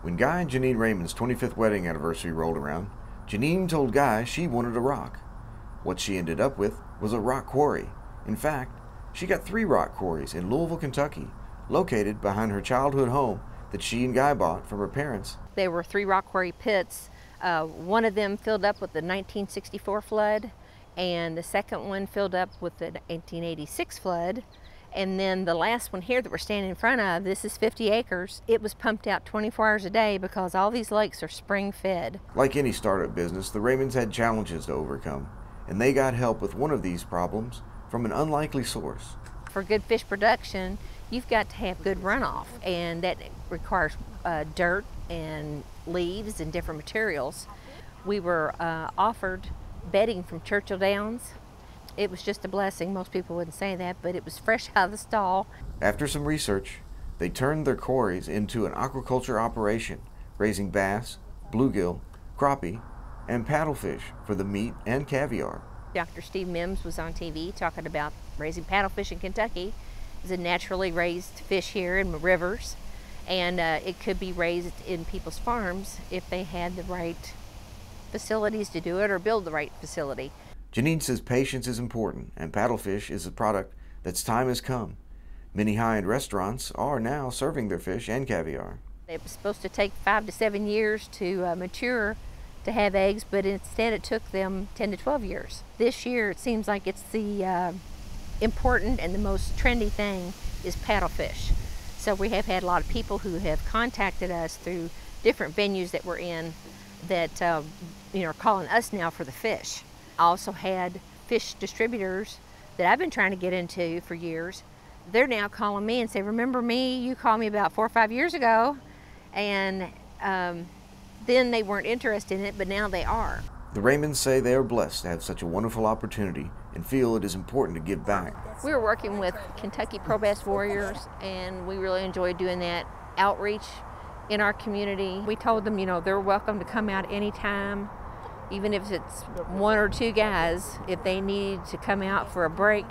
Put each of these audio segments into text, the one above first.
When Guy and Janine Raymond's 25th wedding anniversary rolled around, Janine told Guy she wanted a rock. What she ended up with was a rock quarry. In fact, she got 3 rock quarries in Louisville, Kentucky, located behind her childhood home that she and Guy bought from her parents. There were 3 rock quarry pits. One of them filled up with the 1964 flood, and the second one filled up with the 1886 flood. And then the last one here that we're standing in front of, this is 50 acres. It was pumped out 24 hours a day because all these lakes are spring fed. Like any startup business, the Raymonds had challenges to overcome, and they got help with one of these problems from an unlikely source. For good fish production, you've got to have good runoff, and that requires dirt and leaves and different materials. We were offered bedding from Churchill Downs. It was just a blessing. Most people wouldn't say that, but it was fresh out of the stall. After some research, they turned their quarries into an aquaculture operation, raising bass, bluegill, crappie, and paddlefish for the meat and caviar. Dr. Steve Mims was on TV talking about raising paddlefish in Kentucky. It's a naturally raised fish here in the rivers, and it could be raised in people's farms if they had the right facilities to do it or build the right facility. Janine says patience is important, and paddlefish is a product that's time has come. Many high-end restaurants are now serving their fish and caviar. It was supposed to take 5 to 7 years to mature to have eggs, but instead it took them 10 to 12 years. This year it seems like it's the important and the most trendy thing is paddlefish. So we have had a lot of people who have contacted us through different venues that we're in that are calling us now for the fish. I also had fish distributors that I've been trying to get into for years. They're now calling me and say, remember me, you called me about 4 or 5 years ago, and then they weren't interested in it, but now they are. The Raymonds say they are blessed to have such a wonderful opportunity and feel it is important to give back. We were working with Kentucky Pro Bass Warriors, and we really enjoyed doing that outreach in our community. We told them, they're welcome to come out anytime, even if it's 1 or 2 guys. If they need to come out for a break,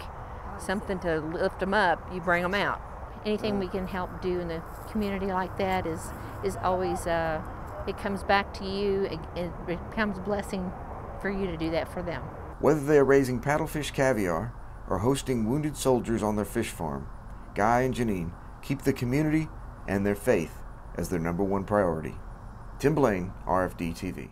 something to lift them up, you bring them out. Anything we can help do in the community like that is always, it comes back to you, it becomes a blessing for you to do that for them. Whether they are raising paddlefish caviar or hosting wounded soldiers on their fish farm, Guy and Janine keep the community and their faith as their #1 priority. Tim Blaine, RFD TV.